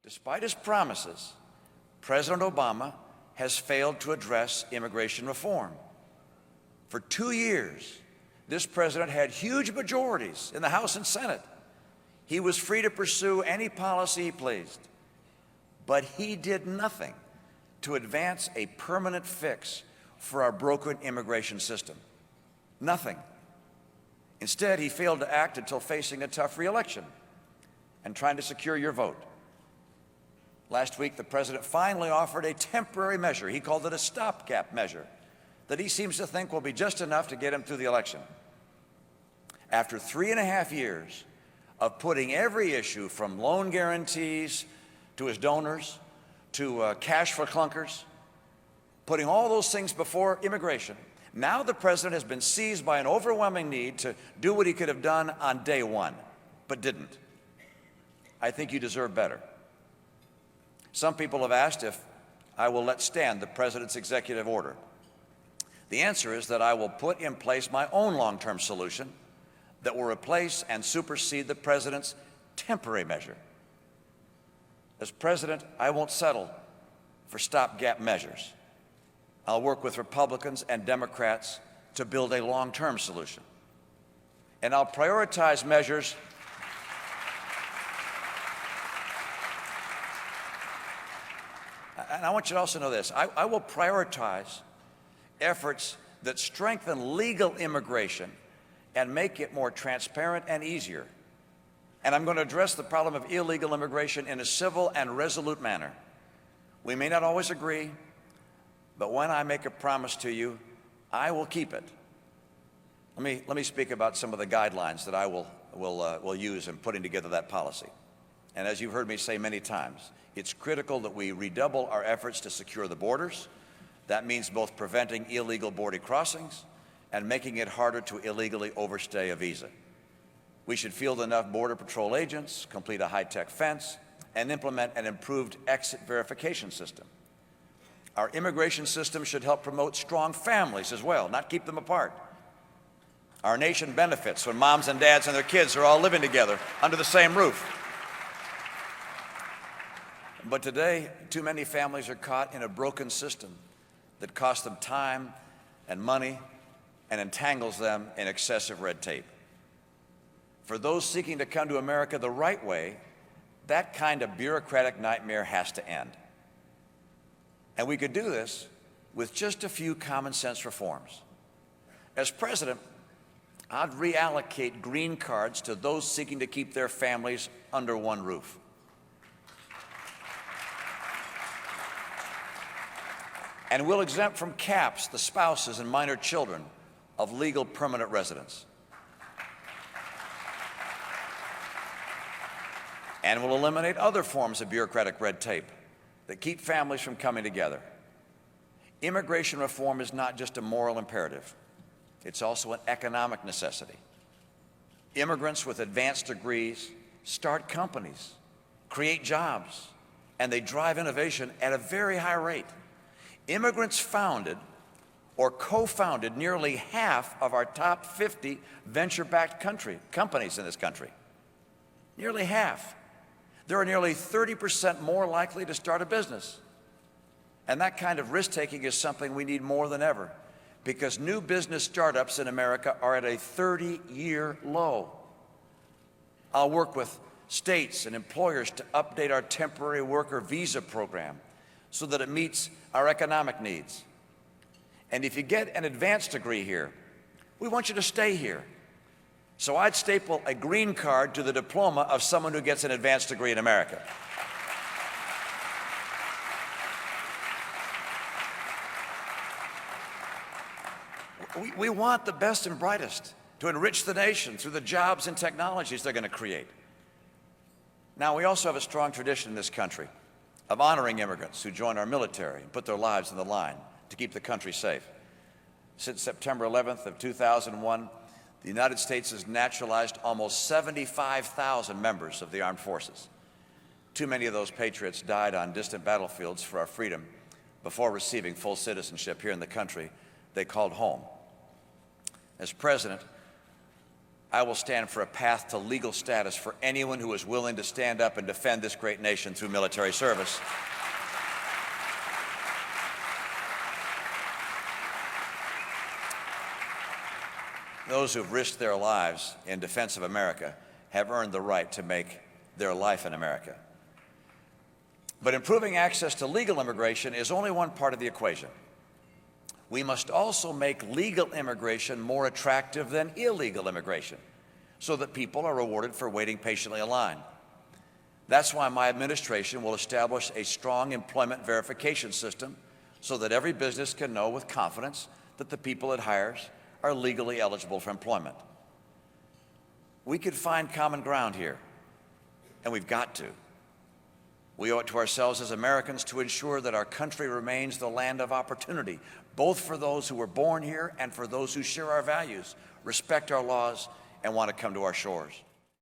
Despite his promises, President Obama has failed to address immigration reform. For 2 years, this president had huge majorities in the House and Senate. He was free to pursue any policy he pleased, but he did nothing to advance a permanent fix for our broken immigration system. Nothing. Instead, he failed to act until facing a tough re-election and trying to secure your vote. Last week, the president finally offered a temporary measure. He called it a stopgap measure that he seems to think will be just enough to get him through the election. After 3.5 years of putting every issue from loan guarantees to his donors to cash for clunkers, putting all those things before immigration, now the president has been seized by an overwhelming need to do what he could have done on day one, but didn't. I think you deserve better. Some people have asked if I will let stand the president's executive order. The answer is that I will put in place my own long-term solution that will replace and supersede the president's temporary measure. As president, I won't settle for stopgap measures. I'll work with Republicans and Democrats to build a long-term solution. And I'll prioritize measures and I want you to also know this. I will prioritize efforts that strengthen legal immigration and make it more transparent and easier. And I'm going to address the problem of illegal immigration in a civil and resolute manner. We may not always agree, but when I make a promise to you, I will keep it. Let me speak about some of the guidelines that I will use in putting together that policy. And as you've heard me say many times, it's critical that we redouble our efforts to secure the borders. That means both preventing illegal border crossings and making it harder to illegally overstay a visa. We should field enough Border Patrol agents, complete a high-tech fence, and implement an improved exit verification system. Our immigration system should help promote strong families as well, not keep them apart. Our nation benefits when moms and dads and their kids are all living together under the same roof. But today, too many families are caught in a broken system that costs them time and money and entangles them in excessive red tape. For those seeking to come to America the right way, that kind of bureaucratic nightmare has to end. And we could do this with just a few common sense reforms. As president, I'd reallocate green cards to those seeking to keep their families under one roof. And we'll exempt from caps the spouses and minor children of legal permanent residents. And we'll eliminate other forms of bureaucratic red tape that keep families from coming together. Immigration reform is not just a moral imperative. It's also an economic necessity. Immigrants with advanced degrees start companies, create jobs, and they drive innovation at a very high rate. Immigrants founded or co-founded nearly half of our top 50 venture-backed companies in this country. Nearly half. There are nearly 30% more likely to start a business. And that kind of risk-taking is something we need more than ever, because new business startups in America are at a 30-year low. I'll work with states and employers to update our temporary worker visa program so that it meets our economic needs. And if you get an advanced degree here, we want you to stay here. So I'd staple a green card to the diploma of someone who gets an advanced degree in America. We want the best and brightest to enrich the nation through the jobs and technologies they're going to create. Now, we also have a strong tradition in this country of honoring immigrants who join our military and put their lives on the line to keep the country safe. Since September 11th of 2001, the United States has naturalized almost 75,000 members of the armed forces. Too many of those patriots died on distant battlefields for our freedom before receiving full citizenship here in the country they called home. As president, I will stand for a path to legal status for anyone who is willing to stand up and defend this great nation through military service. Those who've risked their lives in defense of America have earned the right to make their life in America. But improving access to legal immigration is only one part of the equation. We must also make legal immigration more attractive than illegal immigration, so that people are rewarded for waiting patiently in line. That's why my administration will establish a strong employment verification system so that every business can know with confidence that the people it hires are legally eligible for employment. We could find common ground here, and we've got to. We owe it to ourselves as Americans to ensure that our country remains the land of opportunity, both for those who were born here and for those who share our values, respect our laws, and want to come to our shores.